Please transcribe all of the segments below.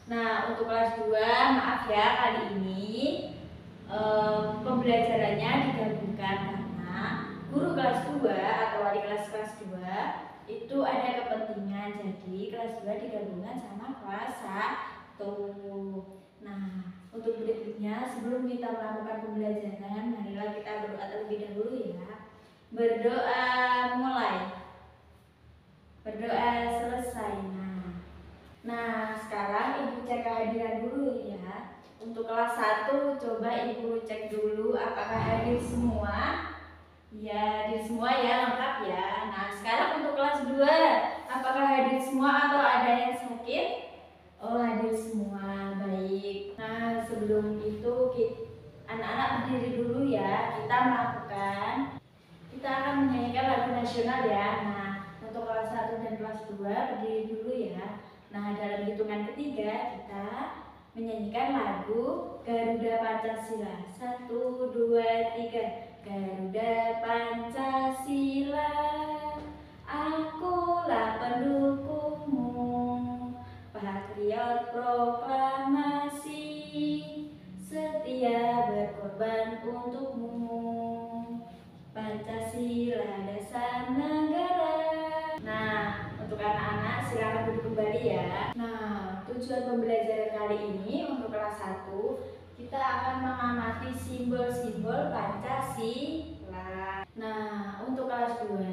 Nah, untuk kelas 2, maaf ya, kali ini pembelajarannya digabungkan karena guru kelas 2 atau wali kelas 2 itu ada kepentingan, jadi kelas 2 digabungkan sama kelas 1. Nah, untuk berikutnya sebelum kita melakukan pembelajaran, marilah kita berdoa terlebih dahulu ya. Berdoa mulai. Berdoa selesai. Nah, sekarang Ibu cek kehadiran dulu ya. Untuk kelas 1 coba Ibu cek dulu apakah hadir semua. Ya, hadir semua ya, lengkap ya. Nah, sekarang untuk kelas 2, apakah hadir semua atau ada yang sakit? Oh, hadir semua. Baik. Nah, sebelum itu anak-anak berdiri dulu ya. Kita akan menyanyikan lagu nasional ya. Nah, untuk kelas 1 dan kelas 2 berdiri dulu ya. Nah, dalam hitungan ketiga kita menyanyikan lagu Garuda Pancasila. 1, 2, 3. Garuda Pancasila, akulah pendukungmu, patriot proklamasi, setia berkorban untukmu, Pancasila dasar negara. Nah, untuk anak-anak silakan duduk kembali ya. Nah, tujuan pembelajaran kali ini untuk kelas 1 kita akan mengamati simbol-simbol Pancasila. Nah, untuk kelas 2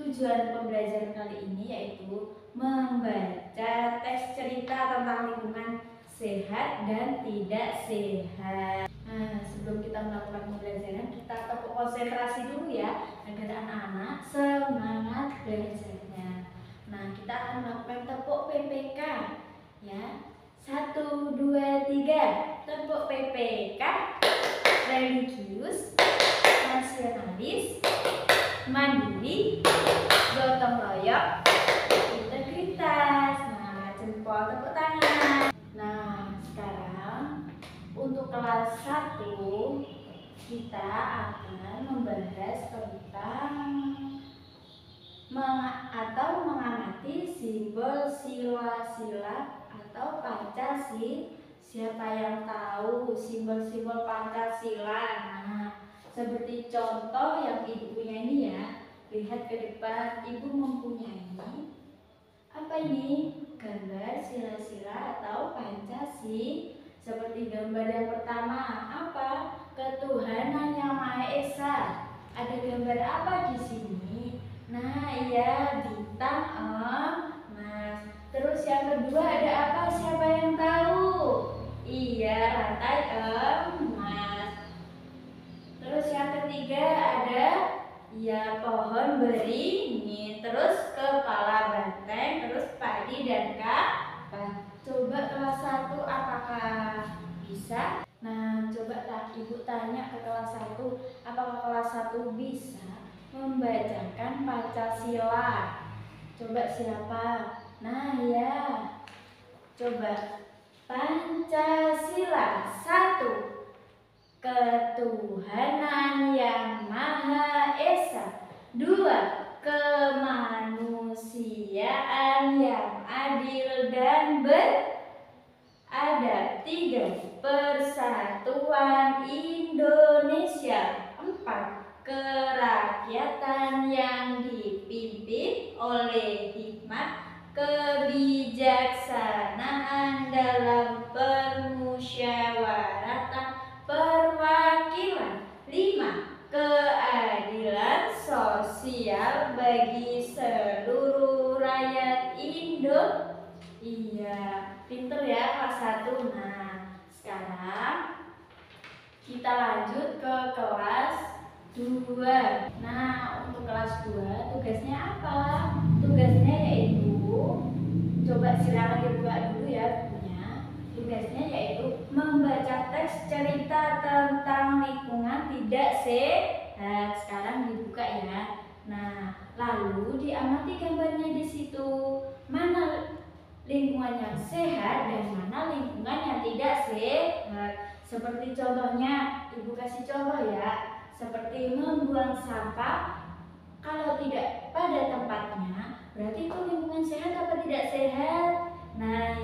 tujuan pembelajaran kali ini yaitu membaca teks cerita tentang lingkungan sehat dan tidak sehat. Nah, sebelum kita melakukan pembelajaran, kita tepuk konsentrasi dulu ya, agar anak-anak semangat belajarnya. Nah, kita akan melakukan tepuk PPK ya. 1, 2, 3. Tepuk PPK. Religius, nasionalis, mandiri, gotong royong, integritas. Nah, jempol, tepuk tangan. Nah, sekarang untuk kelas 1 kita akan membahas tentang mengamati simbol sila-sila atau Pancasila. Siapa yang tahu simbol-simbol Pancasila? Nah, seperti contoh yang Ibu punya ini ya. Lihat ke depan, Ibu mempunyai apa ini? Gambar sila-sila atau Pancasila. Seperti gambar yang pertama, apa? Ketuhanan Yang Maha Esa. Ada gambar apa di sini? Nah, iya, bintang emas. Terus yang kedua ada apa? Siapa yang tahu? Iya, rantai emas. Terus yang ketiga ada ya pohon beringin. Terus kepala banteng. Terus padi dan kapas. Coba kelas 1 apakah bisa? Nah, coba Ibu tanya ke kelas 1, apakah kelas 1 bisa membacakan Pancasila? Coba siapa? Nah, ya. Coba. Pancasila. 1. Ketuhanan Yang Maha Esa. 2. Kemanusiaan yang adil dan beradab. 3. Persatuan Indonesia. 4. Kerakyatan yang dipimpin oleh hikmat, kebijaksanaan dalam permusyawaratan perwakilan. 5. Keadilan sosial bagi seluruh rakyat Indonesia. Iya, pinter ya kelas 1. Nah, sekarang kita lanjut ke kelas 2. Nah, untuk kelas 2 tugasnya apa? Tugasnya yaitu, coba silakan dibuka dulu ya bukunya. Tugasnya yaitu membaca teks cerita tentang lingkungan tidak sehat. Sekarang dibuka ya. Nah, lalu diamati gambarnya di situ. Mana lingkungan yang sehat dan mana lingkungan yang tidak sehat. Seperti contohnya, Ibu kasih contoh ya. Seperti membuang sampah kalau tidak pada tempatnya, berarti itu lingkungan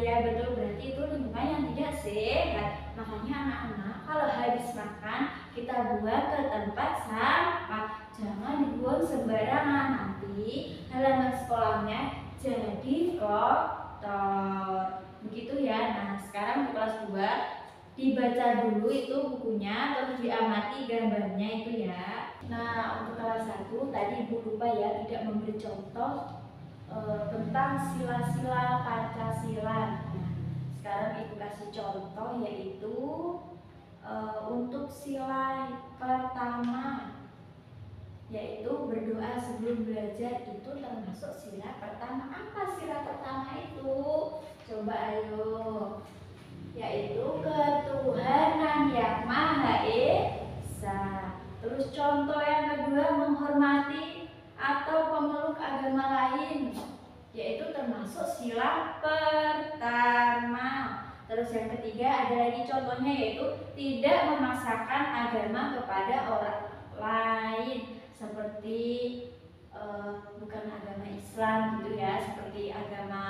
iya betul, berarti itu lingkungan yang tidak sehat. Makanya anak-anak kalau habis makan kita buang ke tempat sampah, jangan dibuang sembarangan, nanti halaman sekolahnya jadi kotor. Begitu ya. Nah, sekarang untuk kelas 2 dibaca dulu itu bukunya, terus diamati gambarnya itu ya. Nah, untuk kelas 1 tadi Ibu lupa ya tidak memberi contoh tentang sila-sila Pancasila. Nah, sekarang Ibu kasih contoh yaitu untuk sila pertama yaitu berdoa sebelum belajar, itu termasuk sila pertama. Apa sila pertama itu? Coba ayo. Yaitu ketuhanan yang Maha Esa. Terus contoh yang kedua menghormati atau pemeluk agama lain, yaitu termasuk sila pertama. Terus yang ketiga ada lagi contohnya yaitu tidak memaksakan agama kepada orang lain, seperti bukan agama Islam gitu ya, seperti agama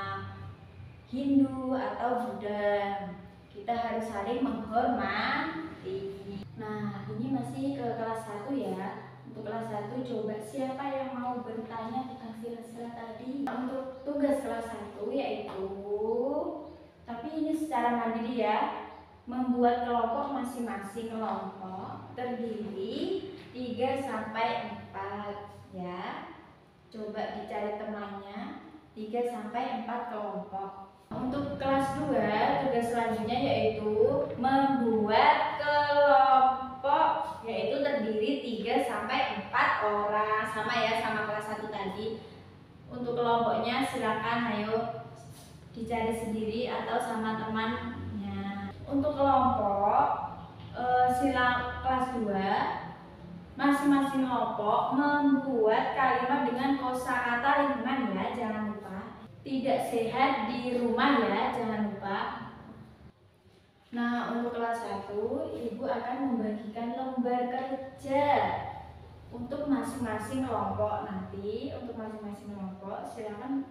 Hindu atau Buddha. Kita harus saling menghormati. Nah, ini masih ke kelas 1 ya. Untuk kelas 1 coba siapa yang mau bertanya tentang sila-sila tadi. Untuk tugas kelas 1 yaitu, tapi ini secara mandiri ya, membuat kelompok masing-masing kelompok terdiri 3 sampai 4 ya. Coba dicari temannya 3 sampai 4 kelompok. Untuk kelas 2 tugas selanjutnya yaitu membuat kelompok, yaitu terdiri 3 sampai 4 orang. Sama ya, sama kelas 1 tadi. Untuk kelompoknya silakan ayo dicari sendiri atau sama temannya. Untuk kelompok sila kelas 2, masing-masing kelompok membuat kalimat dengan kosakata lingkungan ya, jangan lupa. Tidak sehat di rumah ya, jangan lupa. Nah, untuk kelas 1 Ibu akan membagikan lembar kerja untuk masing-masing kelompok. Nanti untuk masing-masing kelompok silakan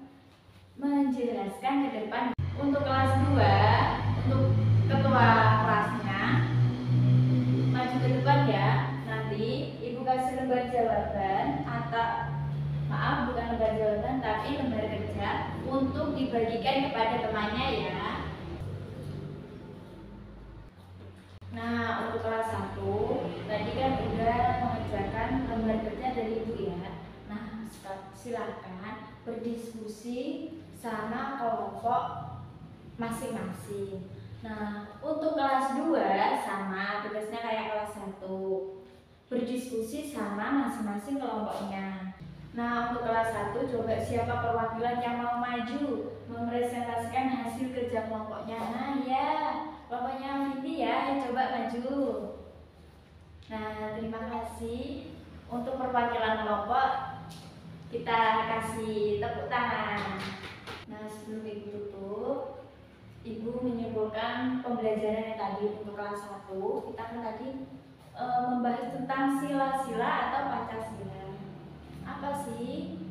menjelaskan ke depan. Untuk kelas 2, untuk ketua kelasnya maju ke depan ya. Nanti Ibu kasih lembar jawaban atau bukan lembar jawaban tapi lembar kerja untuk dibagikan kepada temannya ya. Nah, untuk kelas 1 tadi kan udah mengerjakan lembar kerja dari Ibu ya. Nah, silakan berdiskusi sama kelompok masing-masing. Nah, untuk kelas 2 sama tugasnya kayak kelas 1, berdiskusi sama masing-masing kelompoknya. Nah, untuk kelas 1 coba siapa perwakilan yang mau maju mepresentasikan hasil kerja kelompoknya. Nah ya, kelompoknya Vindi ya, coba maju. Nah, terima kasih. Untuk perwakilan kelompok kita kasih tepuk tangan. Nah, sebelum Ibu tutup, Ibu menyimpulkan pembelajaran yang tadi. Untuk kelas 1 kita kan tadi membahas tentang sila-sila atau Pancasila. Apa sih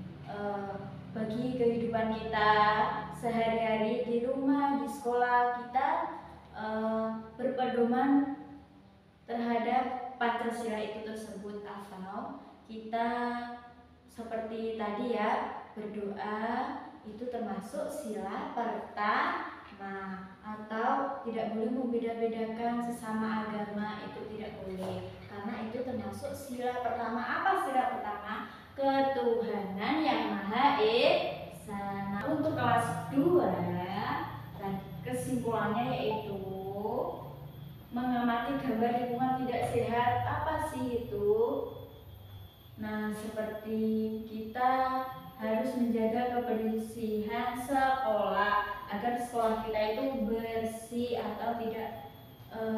bagi kehidupan kita sehari-hari di rumah, di sekolah kita berpedoman terhadap Pancasila itu tersebut, atau kita seperti tadi ya, berdoa itu termasuk sila pertama, atau tidak boleh membeda-bedakan sesama agama, itu tidak boleh karena itu termasuk sila pertama. Apa sila pertama? Ketuhanan yang Maha Esa. Nah, untuk kelas 2 dan kesimpulannya yaitu mengamati gambar lingkungan tidak sehat. Apa sih itu? Nah, seperti kita harus menjaga kebersihan sekolah agar sekolah kita itu bersih atau tidak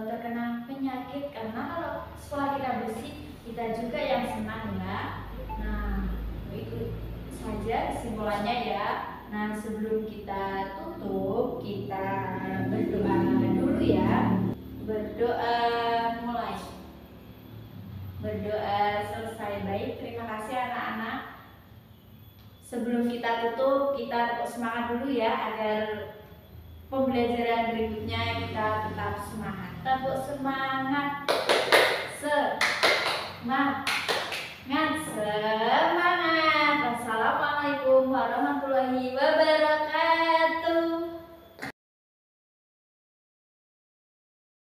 terkena penyakit, karena kalau sekolah kita bersih kita juga yang senang ya. Nah, itu saja kesimpulannya ya. Nah, sebelum kita tutup kita berdoa dulu ya. Berdoa mulai. Berdoa selesai. Baik, terima kasih anak-anak. Sebelum kita tutup, kita tetap semangat dulu ya agar pembelajaran berikutnya kita tetap semangat. Tepuk semangat. Semangat.